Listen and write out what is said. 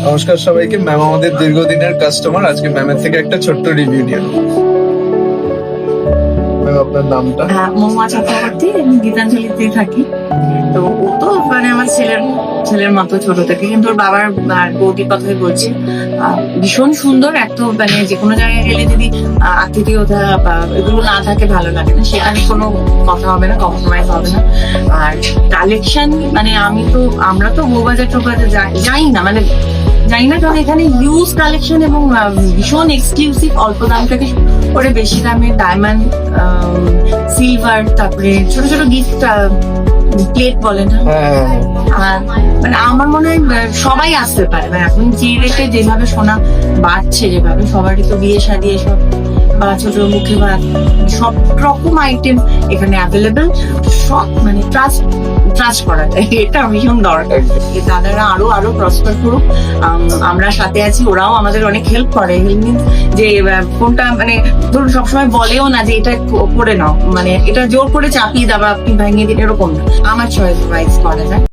নমস্কার সবাইকে। ম্যাম আমাদের দীর্ঘদিনের কাস্টমার। আজকে ম্যামের থেকে একটা ছোট্ট রিভিউ নিয়ে নেব। ম্যাম আপনার নামটা? মহুয়া চক্রবর্তী, আমি গীতাঞ্জলিতে থাকি। তো ও তো মানে আমার ছেলের মতো ছোট থেকে, কিন্তু ওর বাবার আর বউটির কথাই বলছি। ভীষণ সুন্দর। এত মানে যে কোনো জায়গায় গেলে যদি আতিথেয়তা বা এগুলো না থাকে ভালো লাগে না, সেখানে কোনো কথা হবে না, কম্প্রোমাইজ হবে না। আর কালেকশন মানে আমরা তো বউবাজার টোবাজার যাই না, মানে জানি না, কারণ এখানে হিউজ কালেকশন এবং ভীষণ এক্সক্লুসিভ, অল্প দাম থেকে করে বেশি দামে ডায়মন্ড, সিলভার, তারপরে ছোট ছোট গিফট প্লেট বলে না। মানে আমার মনে হয় সবাই আসতে পারে। মানে এখন যে রেটে যেভাবে সোনা বাড়ছে, যেভাবে সবারই তো বিয়ে শাদী এসব বা ছোট মুখে ভাত, সব রকম আইটেম এখানে অ্যাভেলেবেল। সব মানে ট্রাস্ট করা যায়, এটা ভীষণ দরকার। এই দাদারা আরো আরো প্রসপার করুক, আমরা সাথে আছি। ওরাও আমাদের অনেক হেল্প করে। হেল্প মিনস যে কোনটা মানে ধরুন সবসময় বলেও না যে এটা করে নাও, মানে এটা জোর করে চাপিয়ে দেওয়া, আপনি ভাঙিয়ে দিন, এরকম না। আমার চয়েস ওয়াইজ করা যায়।